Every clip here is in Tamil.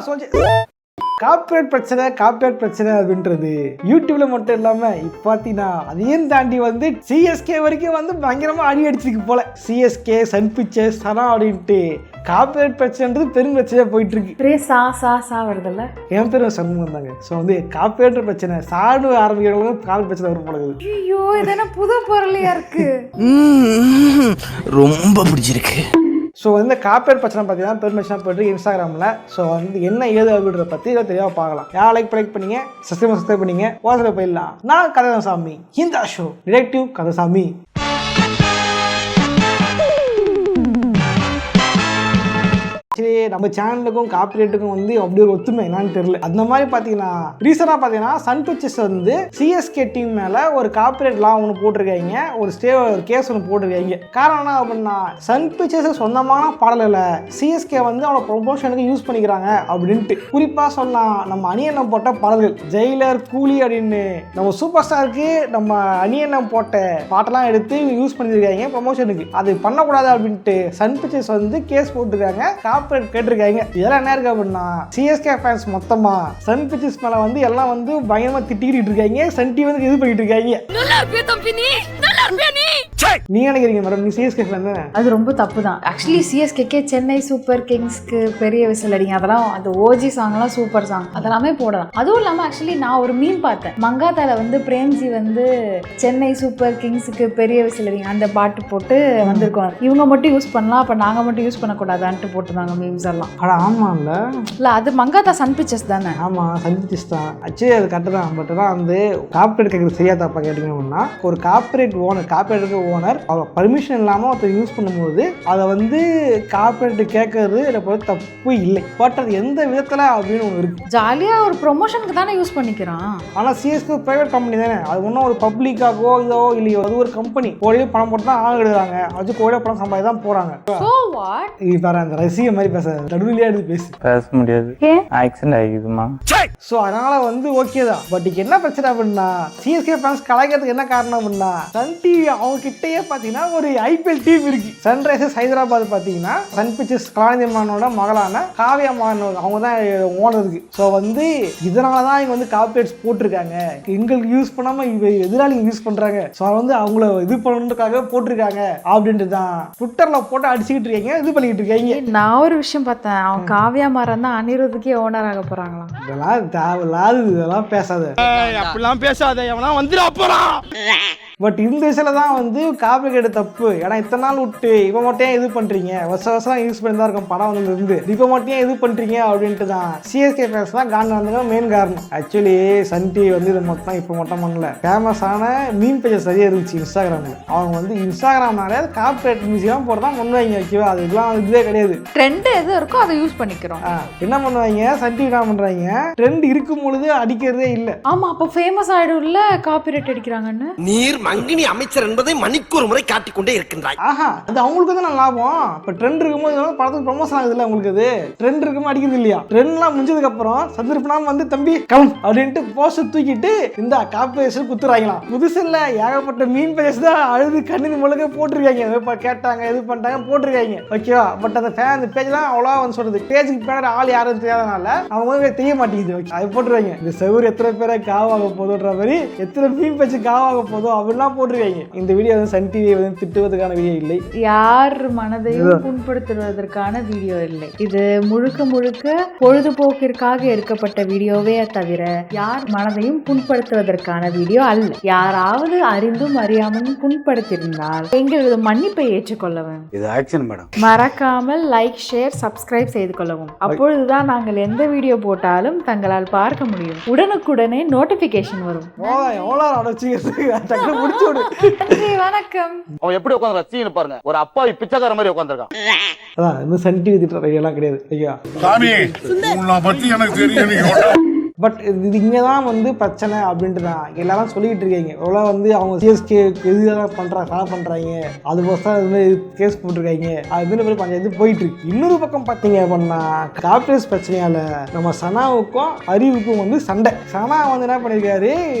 சொல்லி காப்பிரைட் பிரச்சனை அப்படின்றது யூடியூப்ல மட்டும் இல்லாம இப்ப பாத்தீங்கன்னா அதையும் தாண்டி வந்து சிஎஸ்கே வரைக்கும் வந்து பயங்கரமா அடி அடிச்சிருக்கு போல. சிஎஸ்கே, சன் பிக்சர்ஸ், சனா அப்படின்ட்டு காப்பிரைட் பிரச்சனைன்றது பெரும் பிரச்சனையா போயிட்டு இருக்கு. சா வருதுல்ல, என் பேர் சண்முகம் தாங்க. ஸோ வந்து காப்பிரைட் பிரச்சனை சாடு ஆரம்பிக்கிறவங்களும் காப்பி பிரச்சனை வரும் போல. ஐயோ இது புது பொருளையா இருக்கு, ரொம்ப பிடிச்சிருக்கு. ஸோ வந்து காப்பிரைட் பிரச்சனை பார்த்தீங்கன்னா பெர்மிஷனாக போய்ட்டு இன்ஸ்டாகிராமில். ஸோ வந்து என்ன ஏது அப்படின்றத பற்றி இதை தெளிவாக பார்க்கலாம். யார் லைக் பண்ணீங்க, சப்ஸ்கிரைப் பண்ணீங்க, வாசலில் போயிடலாம். நான் கதைசாமி, இந்த ஷோ டிடெக்டிவ் கதைசாமி. நம்ம சேனலுக்கும் காப்பிரைட்டுக்கும் வந்து அப்படி ஒரு ஒத்துமை என்னன்னு தெரியல. அந்த மாதிரி பார்த்தீங்கன்னா ரீசனாக பார்த்தீங்கன்னா சன் பிக்சர்ஸ் வந்து சிஎஸ்கே டீம் மேலே ஒரு காப்பிரைட் லா ஒன்று போட்டிருக்காங்க, ஒரு கேஸ் ஒன்று போட்டிருக்காங்க. காரணம் என்ன அப்படின்னா சன் பிக்சர்ஸ் சொந்தமான பாடல் இல்லை, சிஎஸ்கே வந்து அவனை ப்ரொமோஷனுக்கு யூஸ் பண்ணிக்கிறாங்க அப்படின்ட்டு. குறிப்பாக சொன்னால் நம்ம அணியண்ணம் போட்ட பாடல்கள் ஜெயிலர், கூலி அப்படின்னு நம்ம சூப்பர் ஸ்டாருக்கு நம்ம அணியண்ணம் போட்ட பாட்டெல்லாம் எடுத்து யூஸ் பண்ணியிருக்காங்க ப்ரொமோஷனுக்கு. அது பண்ணக்கூடாது அப்படின்ட்டு சன் பிக்சர்ஸ் வந்து கேஸ் போட்டிருக்காங்க, கேட்டிருக்காங்க. இதெல்லாம் என்ன இருக்கு அப்படின்னா சிஎஸ்கே ஃபேன்ஸ் மொத்தமா சன் பிக்சர்ஸ் மேல வந்து எல்லாம் வந்து பயங்கரமா திட்டிக்கிட்டு இருக்காங்க. சன் டிவி வந்து இது பண்ணிட்டு இருக்காங்க. நீங்க நினைக்கிறீங்க மேடம், நீ சிஎஸ்கே ஃபேன் தானே? அது ரொம்ப தப்பு தான். ஆக்சுவலி சிஎஸ்கே சென்னை சூப்பர் கிங்ஸ்க்கு பெரிய விசில் அடிங்க, அதெல்லாம் அந்த ஓஜி சாங்லாம் சூப்பர் சாங், அதெல்லாமே போடலாம். அதுவும் இல்லாமல் ஆக்சுவலி நான் ஒரு மீம் பார்த்தேன், மங்காத்தால வந்து பிரேம்ஜி வந்து சென்னை சூப்பர் கிங்ஸுக்கு பெரிய விசில் அடிங்க அந்த பாட்டு போட்டு வந்திருக்கோம், இவங்க மட்டும் யூஸ் பண்ணலாம், அப்போ நாங்கள் மட்டும் யூஸ் பண்ணக்கூடாதான்ட்டு போட்டுருந்தாங்க மீம்ஸ் எல்லாம். ஆமா இல்ல அது மங்காத்தா சன் பிக்சர்ஸ் தானே? ஆமா சன் பிக்சர்ஸ் தான். ஆக்சுவலி அது கரெக்ட் தான். பட் தான் வந்து காப்பிரைட் கேட்கறது சரியா தப்பா கேட்டீங்க அப்படின்னா, ஒரு காப்பிரைட் ஓனர் அவர் பர்மிஷன் இல்லாமல் ஒருத்தர் யூஸ் பண்ணும்போது அதை வந்து காப்பிரைட் கேட்கறது தப்பு இல்லை. பட் அது எந்த விதத்தில் அப்படின்னு ஒன்று இருக்கு. ஜாலியாக ஒரு ப்ரொமோஷனுக்கு தானே யூஸ் பண்ணிக்கிறான். ஆனால் சிஎஸ்கே பிரைவேட் கம்பெனி தானே, அது ஒன்றும் ஒரு பப்ளிக்காகவோ இதோ இல்லையோ, அது ஒரு கம்பெனி. கோடியே பணம் போட்டு தான் ஆள் எடுக்கிறாங்க, அது கோடியே பணம் சம்பாதி தான் போகிறாங்க. அந்த ரசிக மாதிரி பேச முடியாது, ஆக்சிடென்ட் ஆகிடுமா. ஸோ அதனால வந்து ஓகே தான். பட் இங்கே என்ன பிரச்சனை அப்படின்னா சிஎஸ்கே ஃபேன்ஸ் கலாய்க்கிறதுக்கு என்ன காரணம் அப்படின்னா சன் டிவி அவங்க கிட்டேயே பார்த்தீங்கன்னா ஒரு ஐபிஎல் டீம் இருக்கு. சன்ரைசர்ஸ் ஹைதராபாத் பார்த்தீங்கன்னா சன் பிக்சர்ஸ் கலாநிதிமானோட மகளான காவியா மகன் அவங்க தான் ஓனர் இருக்கு. ஸோ வந்து இதனால தான் இவங்க வந்து காப்பிரைட்ஸ் போட்டிருக்காங்க, எங்களுக்கு யூஸ் பண்ணாமல் இவ எதிராளிங்க யூஸ் பண்ணுறாங்க, ஸோ வந்து அவங்கள இது பண்ணுறதுக்காக போட்டிருக்காங்க அப்படின்ட்டு தான் ட்விட்டரில் போட்டு அடிச்சுக்கிட்டு இருக்காங்க, இது பண்ணிக்கிட்டு இருக்காங்க. நான் ஒரு விஷயம் பார்த்தேன், அவன் காவியா மாறன் தான் அனிருத்துக்கே ஓனர் ஆக போறாங்களாம். இதெல்லாம் தேவையில்லாது, இதெல்லாம் பேசாத, அப்படிலாம் பேசாத, எவனா வந்துடா போறான். பட் இந்த விஷயத்துல தான் வந்து காப்பிரைட் தப்பு. ஏன்னா இத்தனை நாள் விட்டு இப்போ மட்டும் இது பண்றீங்க, வருஷம் யூஸ் பண்ணி தான் இருக்கும் படம் வந்து இருந்து, இப்போ மட்டும் இது பண்றீங்க அப்படின்ட்டு தான் சிஎஸ்கே ஃபேன்ஸ் தான் காரணம் வந்தது மெயின் காரணம். ஆக்சுவலி சன் டிவி வந்து இதை மொத்தம் இப்போ மட்டும் பண்ணல, ஃபேமஸான மீன் பேஜஸ் சரியா இருந்துச்சு இன்ஸ்டாகிராம்ல. அவங்க வந்து இன்ஸ்டாகிராம்னாலே காப்பிரைட் மியூசிக்லாம் போட்டு முன்வைங்க, ஓகேவா? அது இதெல்லாம் இதுவே கிடையாது, ட்ரெண்ட் எது இருக்கோ அதை யூஸ் பண்ணிக்கிறோம். என்ன பண்ணுவாங்க சன் டிவி என்ன பண்றாங்க, ட்ரெண்ட் இருக்கும் பொழுது அடிக்கிறதே இல்லை. ஆமா, அப்போ ஃபேமஸ் ஆயிடும்ல காப்பிரைட் அடிக்கிறாங்கன்னு. நீர் மங்கினி அமைச்சர் என்பதை மணிக்கு ஒரு முறை காட்டிக்கொண்டே இருக்கின்றாய். அது அவங்களுக்கு தான் லாபம். இப்ப ட்ரெண்ட் இருக்கும்போது படத்துக்கு ப்ரமோஷன் ஆகுது இல்ல, உங்களுக்கு அது ட்ரெண்ட் இருக்கும்போது அடிக்கிறது இல்லையா? ட்ரெண்ட்லாம் முடிஞ்சதுக்கு அப்புறம் சந்திருப்பனாம வந்து தம்பி கம் அப்படின்ட்டு போஸ்டர் தூக்கிட்டு இந்த காப்பிரைட் குத்துறாங்களாம். புதுசு இல்ல, ஏகப்பட்ட மீன் பேஜ் தான் அழுது கண்ணீர் முழுக்க போட்டிருக்காங்க, கேட்டாங்க இது பண்ணிட்டாங்க போட்டிருக்காங்க, ஓகேவா? பட் அந்த பேஜ்லாம் அவ்வளோ வந்து சொல்றது, பேஜுக்கு பின்னாடி ஆள் யாரும் தெரியாதனால அவங்க வந்து தெரிய மாட்டேங்குது. அது போட்டுருவாங்க, இந்த செவ்வறு எத்தனை பேரை காவாக போதுன்ற மாதிரி, எத்தனை மீன் பேஜ் காவாக போதும் அப்படிலாம் போட்டிருக்காங்க. இந்த வீடியோ வந்து சன் டிவியை வந்து திட்டுவதற்கான வீடியோ இல்லை, யார் மனதையும் புண்படுத்துவதற்கான வீடியோ இல்லை. இது முழுக்க முழுக்க பொழுதுபோக்கிற்காக எடுக்கப்பட்ட வீடியோவே தவிர யார் மனதையும் புண்படுத்துவதற்கான வீடியோ அல்ல. யாராவது அறிந்தும் அறியாமலும் புண்படுத்தியிருந்தால் எங்களது மன்னிப்பை ஏற்றுக்கொள்ளவும். இது ஆக்ஷன் மேடம். மறக்காமல் லைக், ஷேர், சப்ஸ்கிரைப் செய்து கொள்ளவும். அப்பொழுதுதான் நாங்கள் எந்த வீடியோ போட்டாலும் தங்களால் பார்க்க முடியும், உடனுக்குடனே நோட்டிபிகேஷன் வரும். வணக்கம். அவன் எப்படி உட்கார்ந்து சீன் பாருங்க, ஒரு அப்பாவி பிச்சைக்கார மாதிரி உட்கார்ந்திருக்கான். அதான் இந்த சன் டிவி திட்டுற ஐயெல்லாம் கிடையாது. ஐயா சாமி உன்னை பத்தி எனக்கு தெரியும். பட் இது இங்கே தான் வந்து பிரச்சனை அப்படின்ட்டு தான் எல்லாரும் சொல்லிக்கிட்டு இருக்காங்க. எவ்வளோ வந்து அவங்க சிஎஸ்கே எதுதான் ஃபாலோ பண்ணுறாங்க, அதுக்கோசம் இதுமாதிரி கேஸ் போட்டிருக்காங்க, அதுமாதிரி ஒரு பஞ்சாயத்து போயிட்டு இருக்கு. இன்னொரு பக்கம் பார்த்தீங்க அப்படின்னா கார்பரேட் பிரச்சனையால் நம்ம சனாவுக்கும் அறிவுக்கும் வந்து சண்டை. சனா வந்து என்ன பண்ணியிருக்காரு,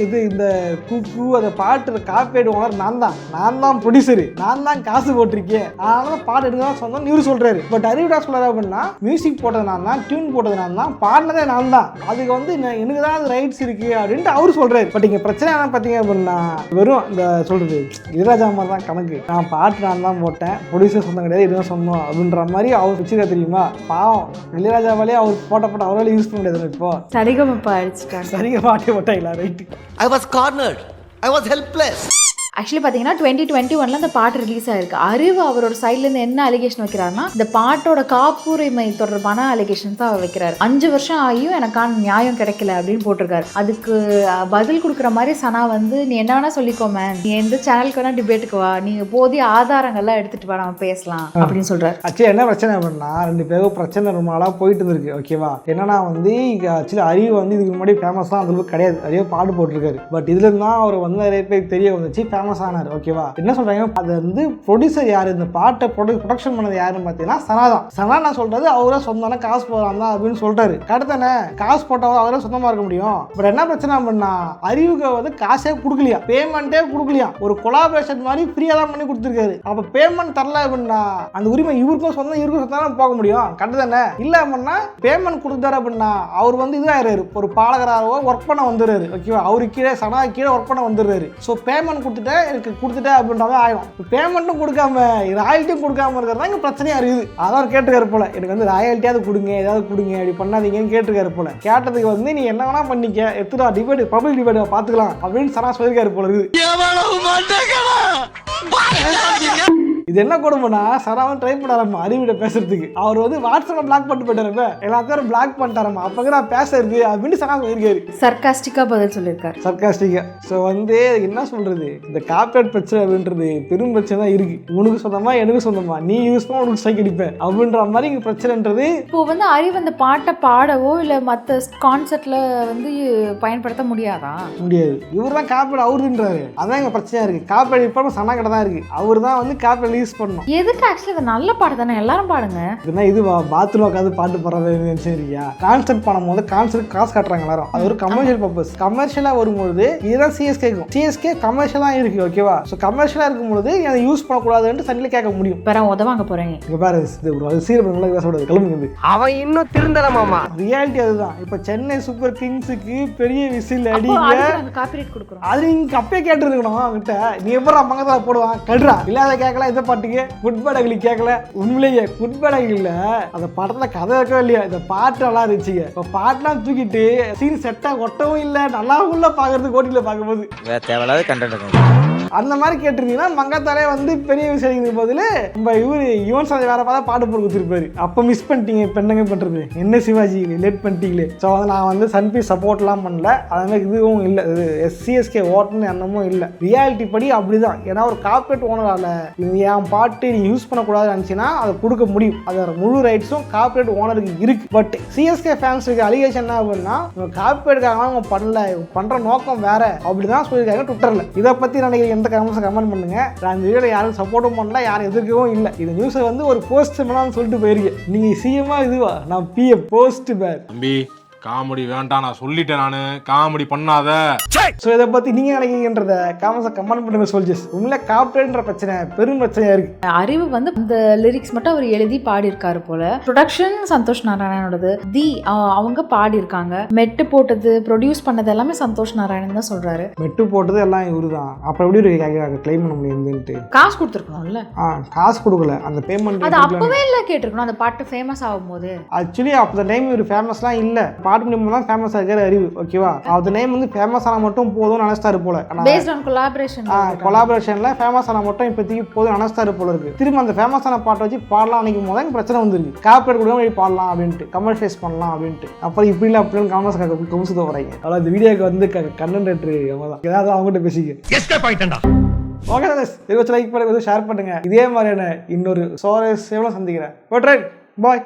இந்த குக்கு அந்த பாட்டு கார்பரேட் ஓனர் நான் தான் ப்ரொடியூசரு, நான் தான் காசு போட்டிருக்கேன், அதனால தான் பாட்டு எடுக்க சொந்தம் இவரு சொல்றாரு. பட் அறிவுடா சொல்றாரு அப்படின்னா மியூசிக் போட்டது நான் தான், டியூன் போட்டது நான் தான், பாடினதே நான் தான், அதுக்கு வந்து எனக்கு தான் அது ரைட்ஸ் இருக்கு அப்படின்ட்டு அவரு சொல்றாரு. பட் இங்க பிரச்சனை என்ன பார்த்தீங்க அப்படின்னா வெறும் இந்த சொல்றது இளையராஜா மாதிரி தான் கணக்கு. நான் பாட்டு நான் தான் போட்டேன், ப்ரொடியூசர் சொந்தம் கிடையாது, இதுதான் சொந்தம் அப்படின்ற மாதிரி அவர் வச்சுக்க தெரியுமா? பாவம் இளையராஜாவாலே அவர் போட்ட அவரால் யூஸ் பண்ண முடியாது. இப்போ சரிகமப்பா அடிச்சுட்டாங்க, சரிங்க பாட்டே போட்டாங்களா? Right. I was cornered. I was helpless. Actually பார்த்தீங்கன்னா 2021 அந்த பாட்டு ரிலீஸ் ஆயிருக்கு. அறிவு அவரோட சைட்லேருந்து என்ன அலிகேஷன் வைக்கிறாருன்னா இந்த பாட்டோட காப்புரிமை தொடர்பான அலிகேஷன் தான் அவர் வைக்கிறாரு. 5 வருஷம் ஆகியும் எனக்கான நியாயம் கிடைக்கல அப்படின்னு போட்டிருக்காரு. அதுக்கு பதில் கொடுக்குற மாதிரி சனா வந்து நீ என்ன வேணா சொல்லிக்கோமே, நீ எந்த சேனலுக்கு வேணா டிபேட்டுக்கு வா, நீங்க போதிய ஆதாரங்கள்லாம் எடுத்துட்டு வா, நம்ம பேசலாம் அப்படின்னு சொல்றாரு. ஆக்சுவலி என்ன பிரச்சனை அப்படின்னா 2 பேரும் பிரச்சனை ரொம்ப நாளாக போயிட்டு இருந்திருக்கு. ஓகேவா? என்னன்னா வந்து ஆக்சுவலி அறிவு வந்து இதுக்கு முன்னாடி ஃபேமஸ் தான் அந்த கிடையாது, நிறைய பாட்டு போட்டிருக்காரு. பட் இதுல இருந்தா அவர் வந்து நிறைய பேருக்கு தெரிய வந்துச்சு, ஃபேமஸ் ஆனார். ஓகேவா? என்ன சொல்றாங்க, அது வந்து ப்ரொடியூசர் யாரு, இந்த பாட்டை ப்ரொடக்ஷன் பண்ணது யாருன்னு பார்த்தீங்கன்னா சனா தான். சனா நான் சொல்றது அவரே சொந்தம்னா காசு போடுறான் தான் அப்படின்னு சொல்றாரு. கரெக்டானே? காசு போட்டவர் அவரே சொந்தமா இருக்க முடியும். பட் என்ன பிரச்சனை அப்படின்னா அறிவுக்கு வந்து காசே கொடுக்கலையா, பேமெண்ட்டே கொடுக்கலையா, ஒரு கொலாபரேஷன் மாதிரி ஃப்ரீயா தான் பண்ணி கொடுத்துருக்காரு. அப்ப பேமெண்ட் தரல அப்படின்னா அந்த உரிமை இவருக்கும் சொந்தம் இவருக்கும் சொந்தம் போக முடியும். கரெக்டானே? இல்ல அப்படின்னா பேமெண்ட் கொடுத்தாரு அப்படின்னா அவர் வந்து இதாயிராரு, ஒரு பாடகராகவோ ஒர்க் பண்ண வந்துடுறாரு. ஓகேவா? அவருக்கு கீழே சனா கீழே ஒர்க் பண்ண வந்துடுறாரு. ஸோ பேமெண்ட் கொடுத்துட்டேன் அப்படின்றத ஆயிடும். பேமெண்ட்டும் கொடுக்காம ராயல்ட்டியும் கொடுக்காம இருக்கிறதா இங்க பிரச்சனையா இருக்குது. அதான் கேட்டுக்காரு போல, எனக்கு வந்து ராயல்ட்டியாவது கொடுங்க, ஏதாவது கொடுங்க, அப்படி பண்ணாதீங்கன்னு கேட்டுக்காரு போல. கேட்டதுக்கு வந்து நீ என்ன வேணா பண்ணிக்க, எத்தனை டிபேட் பப்ளிக் டிபேட் பார்த்துக்கலாம் அப்படின்னு சனா சொல்லியிருக்காரு போல இருக்குது. இது என்ன கொடுமைனா சனாவும் ட்ரை பண்ணாராமா அறிவிட பேசுறதுக்கு. அவர் வந்து வாட்ஸ்அப்ல பிளாக் பண்ணிட்டு போயிட்டாரப்ப எல்லாத்தையும் பிளாக் பண்ணிட்டாராமா. அப்போ நான் பேசுறது அப்படின்னு சனா சொல்லியிருக்காரு. சர்காஸ்டிக்கா பதில் சொல்லியிருக்காரு. சர்காஸ்டிக்கா. ஸோ வந்து என்ன சொல்றது, இந்த கார்பரேட் பிரச்சனை அப்படின்றது பெரும் பிரச்சனை தான் இருக்கு. உனக்கு சொந்தமா எனக்கு சொந்தமா, நீ யூஸ் பண்ண உனக்கு ஸ்ட்ரைக் அடிப்பேன் அப்படின்ற மாதிரி இங்க பிரச்சனைன்றது. இப்போ வந்து அறிவு அந்த பாட்டை பாடவோ இல்லை மற்ற கான்செப்ட்ல வந்து பயன்படுத்த முடியாதா? முடியாது. இவர் தான் கார்பரேட் அவருன்றாரு. அதான் இங்க பிரச்சனையா இருக்கு. கார்பரேட் இப்போ சனா கிட்ட தான் இருக்கு. அவர் தான் வந்து கார்பரேட் யூஸ் பண்ணணும். எதுக்கு? ஆக்சுவலி இது நல்ல பாட்டு தானே, எல்லாரும் பாடுங்க. இதுனா இது பாத்ரூம் உட்காந்து பாட்டு பாடுறது சரியா? கான்செப்ட் பண்ணும்போது கான்செப்ட் காசு காட்டுறாங்க எல்லாரும். அது ஒரு கமர்ஷியல் பர்பஸ். கமர்ஷியலா வரும்போது இதுதான் சிஎஸ்கேக்கும். சிஎஸ்கே கமர்ஷியலா இருக்கு. ஓகேவா? ஸோ கமர்ஷியலா இருக்கும்போது அதை யூஸ் பண்ணக்கூடாதுன்னு சண்டையில கேட்க முடியும். வேற உதவாங்க போறேங்க. இங்க பாரு, அது சீரியல் பேசக்கூடாது, கிளம்புங்க. அவன் இன்னும் திருந்தலமாமா. ரியாலிட்டி அதுதான். இப்ப சென்னை சூப்பர் கிங்ஸுக்கு பெரிய விசில் அடிங்க, காப்பிரைட் கொடுக்குறோம். அது நீங்க அப்பயே கேட்டுருக்கணும் அவங்ககிட்ட. நீ எப்படா மங்கத்தில் போடுவான் கடுறா இல்லாத கேட்கல, இந்த பாட்டுக்கு குட் பேட் அகிலி கேட்கல. உண்மையிலேயே குட் பேட் அகிலில அந்த படத்துல கதை இருக்கவே இல்லையா, இந்த பாட்டு நல்லா இருந்துச்சுங்க. இப்போ பாட்டுலாம் தூக்கிட்டு சீன் செட்டா ஒட்டவும் இல்லை, நல்லாவும் இல்லை பார்க்கறதுக்கு ஓட்டில பார்க்கும்போது தேவையில்லாத கண்டென்ட் அந்த மாதிரி கேட்டிருந்தீங்கன்னா மங்காத்தாலே வந்து பெரிய விஷயம் இருக்குது. பதில் நம்ம யுவன் சந்தை வேற பார்த்தா பாட்டு போட்டு கொடுத்துருப்பாரு. அப்போ மிஸ் பண்ணிட்டீங்க, இப்போ என்னங்க பண்ணுறது, என்ன சிவாஜி லேட் பண்ணிட்டீங்களே. ஸோ வந்து நான் வந்து சன்பி சப்போர்ட்லாம் பண்ணல, அதே இதுவும் இல்லை, இது சிஎஸ்கே ஓட்டுன்னு எண்ணமும் இல்லை. ரியாலிட்டி படி அப்படிதான். ஏன்னா ஒரு கார்பரேட் ஓனரால் என் பாட்டு நீ யூஸ் பண்ணக்கூடாதுன்னு நினச்சின்னா அதை கொடுக்க முடியும். அதோட முழு ரைட்ஸும் கார்பரேட் ஓனருக்கு இருக்கு. பட் சிஎஸ்கே ஃபேன்ஸுக்கு அலிகேஷன் என்ன அப்படின்னா கார்பரேட்டுக்காக அவங்க பண்ணல, பண்ணுற நோக்கம் வேற அப்படிதான் சொல்லியிருக்காங்க ட்விட்டரில். இதை பற்றி நினைக்கிறேன் எந்த கமெண்ட் பண்ணுங்க. நான் இந்த வீடியோ யாரும் சப்போர்ட்டும் பண்ணல, யாரும் எதிர்க்கவும் இல்லை. இந்த நியூஸை வந்து ஒரு போஸ்ட் பண்ணலாம்னு சொல்லிட்டு போயிருக்கேன். நீங்க சிஎம்மா இதுவா, நான் பிஎம் போஸ்ட் பேர். தம்பி காமெடி வேண்டாம், நான் சொல்லிட்டேன், நானு காமெடி பண்ணாத. ஸோ இதை பத்தி நீங்க நினைக்கிறீங்கன்றத கமெண்ட் பண்ணுங்க சோல்ஜர்ஸ். உண்மையில கார்பரேட்ன்ற பிரச்சனை பெரும் பிரச்சனையா இருக்கு. அறிவு வந்து இந்த லிரிக்ஸ் மட்டும் அவர் எழுதி பாடியிருக்காரு போல. ப்ரொடக்ஷன் சந்தோஷ் நாராயணனோடது. அவங்க பாடியிருக்காங்க. மெட்டு போட்டது ப்ரொடியூஸ் பண்ணது எல்லாமே சந்தோஷ் நாராயணன் தான் சொல்றாரு. மெட்டு போட்டது எல்லாம் இவரு தான். அப்புறம் எப்படி கிளைம் பண்ண முடியுதுன்ட்டு காசு கொடுத்துருக்கணும்ல. காசு கொடுக்கல, அந்த பேமெண்ட் அது அப்பவே இல்லை கேட்டிருக்கணும். அந்த பாட்டு ஃபேமஸ் ஆகும் போது ஆக்சுவலி அப்போ டைம் இவர் ஃபேமஸ்லாம் இல்லை, பாட்டு மூலமா தான் ஃபேமஸ் ஆகிற அறிவு. ஓகேவா? அந்த நேம் வந்து ஃபேமஸ் ஆனா மட்டும் போதும் நினைச்சாரு போல. பேஸ்ட் ஆன் கொலாபரேஷன்ல ஃபேமஸ் ஆனா மட்டும் இப்போதைக்கு போதும் நினைச்சாரு போல இருக்கு. திரும்ப அந்த ஃபேமஸ் ஆன பாட்டை வச்சு பாடலாம் நினைக்கும் போது எனக்கு பிரச்சனை வந்துருக்கு. கார்பரேட் கூட பாடலாம் அப்படின்ட்டு, கமர்ஷியலைஸ் பண்ணலாம் அப்படின்ட்டு. அப்புறம் இப்படி இல்லை அப்படின்னு கமர்ஸ் வராங்க. அவ்வளோ இந்த வீடியோக்கு வந்து கண்டென்ட் அவங்க தான் ஏதாவது அவங்ககிட்ட பேசிக்க. ஓகே சார், லைக் பண்ணுங்க, ஷேர் பண்ணுங்க. இதே மாதிரியான இன்னொரு சந்திக்கிறேன். பாய்.